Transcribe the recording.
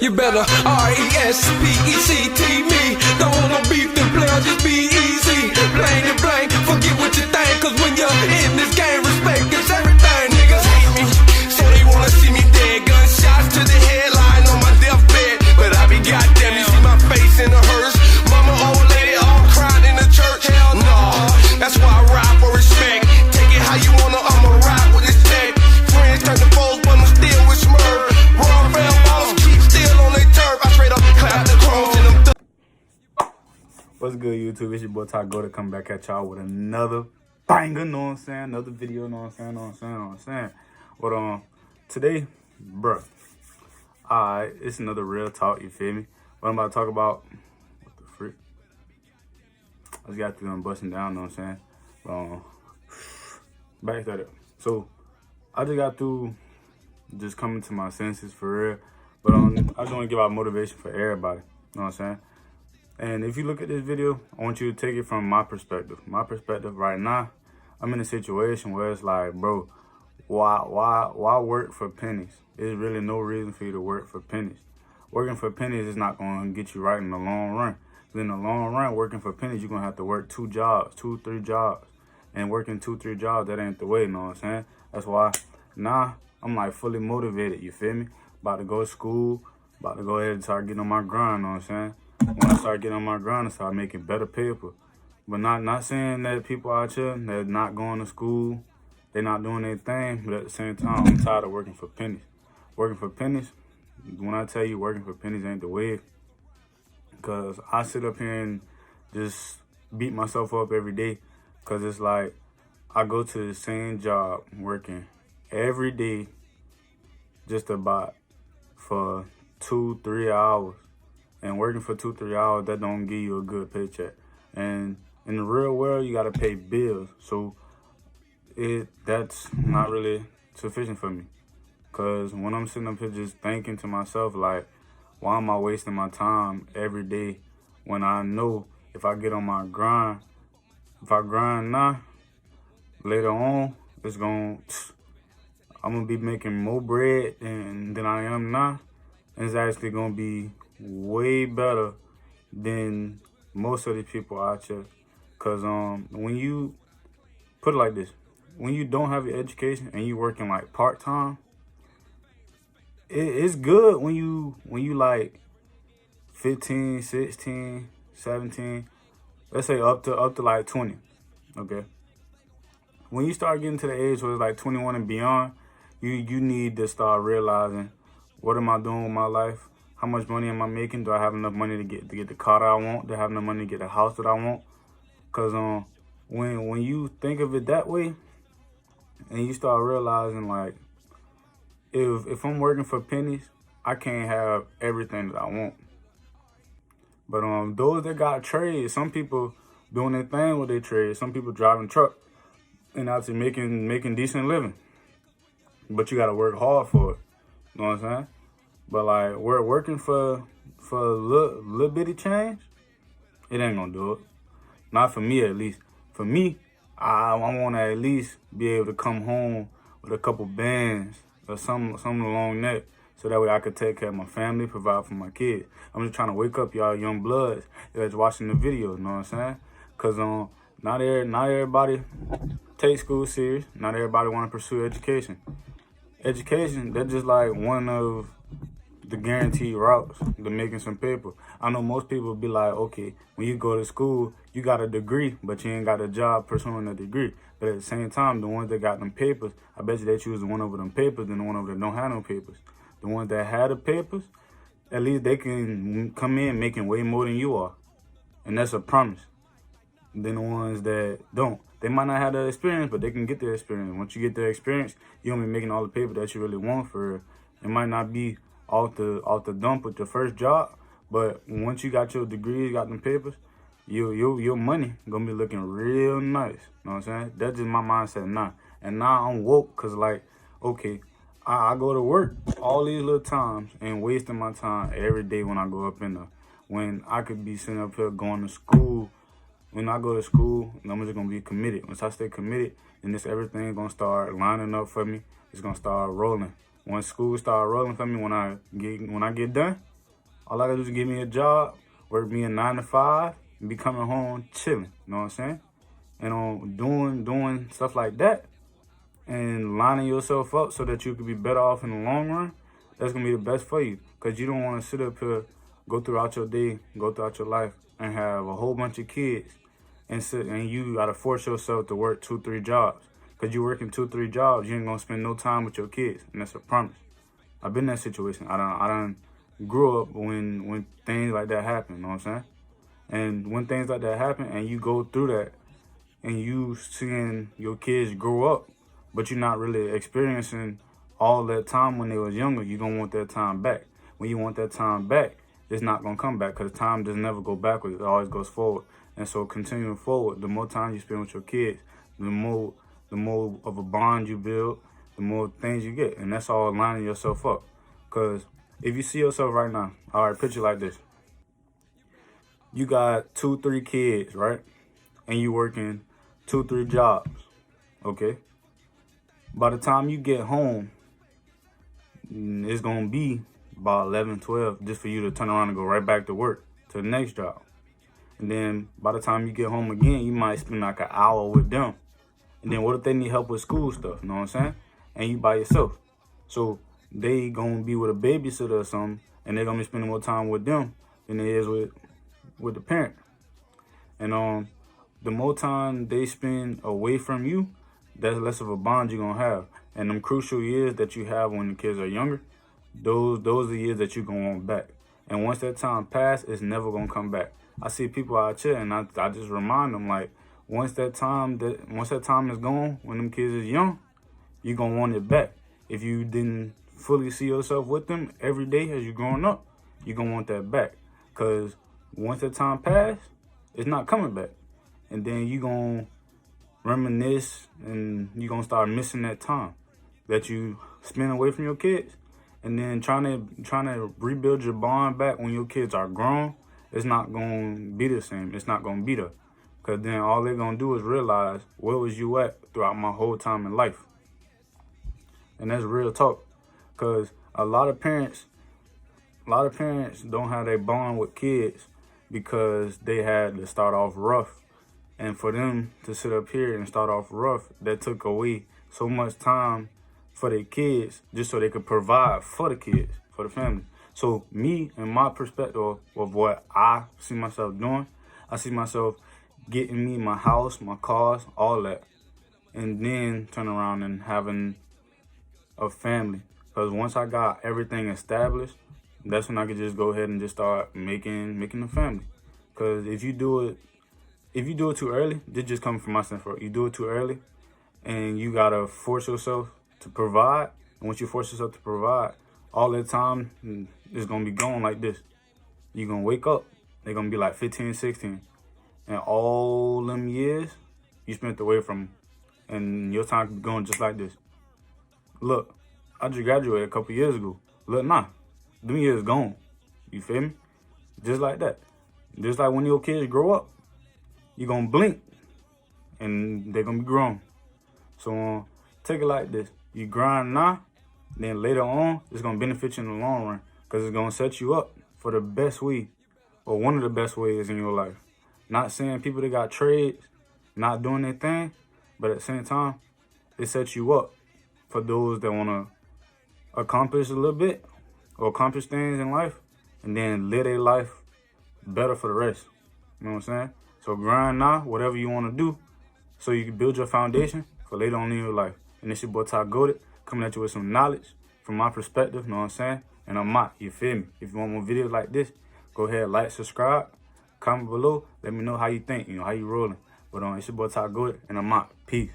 You better R-E-S-P-E-C-T me. Don't want no beef, then play, I'll just be easy. Plain and blank, forget what you think. Cause when you're in this game, respect is everything. Niggas hate me, so they wanna see me dead. Gunshots to the head, lying on my deathbed. But I be goddamn, you see my face in the hearse. Mama, old lady, all crying in the church. Hell no, that's why I ride for respect. Take it how you wanna, I'ma ride with this tech. Friends turn to foes, but I'm still with Smurf. Raw fell balls, keep still on their turf. I straight up clap the cross in them. What's good, YouTube? It's your boy Tygoated coming back at y'all with another banger, know what I'm saying? Another video, know what I'm saying? But today, bruh, alright, it's another real talk, you feel me? What I'm about to talk about, what the frick? I just got through them busting down, know what I'm saying? Back that up. So, I just got through just coming to my senses for real. But I just want to give out motivation for everybody, know what I'm saying? And if you look at this video, I want you to take it from my perspective. My perspective right now, I'm in a situation where it's like, bro, why work for pennies? There's really no reason for you to work for pennies. Working for pennies is not going to get you right in the long run. But in the long run, working for pennies, you're going to have to work 2 jobs, 2, 3 jobs. And working 2, 3 jobs, that ain't the way, you know what I'm saying? That's why now I'm like fully motivated, you feel me? About to go to school, about to go ahead and start getting on my grind, you know what I'm saying? When I start getting on my grind, I start making better paper. But not saying that people out here that not going to school, they're not doing their thing, but at the same time, I'm tired of working for pennies. Working for pennies, when I tell you working for pennies ain't the way, because I sit up here and just beat myself up every day, because it's like I go to the same job working every day just about for 2-3 hours. And working for 2-3 hours, that don't give you a good paycheck. And in the real world, you gotta pay bills. So that's not really sufficient for me. Cause when I'm sitting up here just thinking to myself, like, why am I wasting my time every day when I know if I get on my grind, if I grind now, later on, I'm gonna be making more bread than I am now. And it's actually gonna be way better than most of the people out here. Cause when you put it like this, when you don't have your education and you working like part-time, it's good when you like 15, 16, 17, let's say up to like 20, okay? When you start getting to the age where it's like 21 and beyond, you need to start realizing, what am I doing with my life? How much money am I making? Do I have enough money to get the car that I want? Do I have enough money to get the house that I want? Because when you think of it that way, and you start realizing, like, if I'm working for pennies, I can't have everything that I want. But those that got trades, some people doing their thing with their trade. Some people driving truck and actually making decent living. But you got to work hard for it. You know what I'm saying? But like, we're working for a little bitty change, it ain't gonna do it. Not for me, at least. For me, I want to at least be able to come home with a couple bands or something along that, so that way I could take care of my family, provide for my kids. I'm just trying to wake up y'all young bloods that's watching the video, you know what I'm saying? Cause not everybody takes school serious. Not everybody want to pursue education. Education, that's just like one of the guaranteed routes to making some paper. I know most people be like, okay, when you go to school, you got a degree, but you ain't got a job pursuing a degree. But at the same time, the ones that got them papers, I bet you they choose the one over them papers than the one over that don't have no papers. The ones that had the papers, at least they can come in making way more than you are. And that's a promise. Than the ones that don't. They might not have the experience, but they can get the experience. Once you get the experience, you're gonna be making all the paper that you really want for real. It might not be off the dump with your first job, but once you got your degrees, got them papers, your money gonna be looking real nice. You know what I'm saying? That's just my mindset now. And now I'm woke, cause like, okay, I go to work all these little times and wasting my time every day when I go up in there. When I could be sitting up here going to school. When I go to school, I'm just gonna be committed. Once I stay committed, then everything gonna start lining up for me. It's gonna start rolling. When school start rolling for me, when I get done, all I gotta do is give me a job, work me a 9 to 5, and be coming home chilling. You know what I'm saying? And doing stuff like that, and lining yourself up so that you could be better off in the long run. That's gonna be the best for you, cause you don't want to sit up here, go throughout your day, go throughout your life, and have a whole bunch of kids, and you gotta force yourself to work 2-3 jobs. Cause you working 2-3 jobs, you ain't gonna spend no time with your kids, and that's a promise. I've been in that situation. I done grew up when things like that happen. You know what I'm saying? And when things like that happen, and you go through that, and you seeing your kids grow up, but you're not really experiencing all that time when they was younger, you're gonna want that time back. When you want that time back, it's not gonna come back, because time does never go backwards, it always goes forward. And so continuing forward, the more time you spend with your kids, the more of a bond you build, the more things you get. And that's all lining yourself up. Because if you see yourself right now, all right, picture like this. You got 2-3 kids, right? And you working 2-3 jobs, okay? By the time you get home, it's gonna be about 11-12 just for you to turn around and go right back to work, to the next job. And then by the time you get home again, you might spend like an hour with them. And then what if they need help with school stuff, you know what I'm saying? And you by yourself. So they gonna be with a babysitter or something, and they're gonna be spending more time with them than it is with the parent. And the more time they spend away from you, that's less of a bond you're gonna have. And them crucial years that you have when the kids are younger, those are the years that you're gonna want back. And once that time passes, it's never gonna come back. I see people out here, and I just remind them, like, once that time is gone, when them kids is young, you're gonna want it back. If you didn't fully see yourself with them every day as you're growing up, you're gonna want that back. Cause once that time passes, it's not coming back. And then you're gonna reminisce, and you're gonna start missing that time that you spend away from your kids. And then trying to rebuild your bond back when your kids are grown, it's not gonna be the same. It's not gonna be there. Cause then all they're gonna do is realize, where was you at throughout my whole time in life? And that's real talk. Cause a lot of parents don't have their bond with kids because they had to start off rough. And for them to sit up here and start off rough, that took away so much time for their kids just so they could provide for the kids, for the family. So me and my perspective of what I see myself doing, I see myself getting me my house, my cars, all that, and then turn around and having a family. Because once I got everything established, that's when I could just go ahead and just start making a family. Because if you do it too early, this just comes from my standpoint. You do it too early, and you gotta force yourself to provide. And once you force yourself to provide, all that time is gonna be gone like this. You're gonna wake up, they're gonna be like 15, 16. And all them years you spent away from them, and your time could be going just like this. Look, I just graduated a couple years ago. Look, them years gone. You feel me? Just like that. Just like when your kids grow up, you're gonna blink, and they're gonna be grown. So take it like this. You grind now, then later on, it's gonna benefit you in the long run, because it's gonna set you up for the best way, or one of the best ways in your life. Not saying people that got trades, not doing their thing, but at the same time, it sets you up for those that wanna accomplish a little bit, or accomplish things in life, and then live their life better for the rest. You know what I'm saying? So grind now, whatever you wanna do, so you can build your foundation for later on in your life. And it's your boy Tygoated, coming at you with some knowledge from my perspective, you know what I'm saying? And I'm out, you feel me? If you want more videos like this, go ahead, like, subscribe, comment below, let me know how you think, how you rolling. But it's your boy Tygoated, and I'm out. Peace.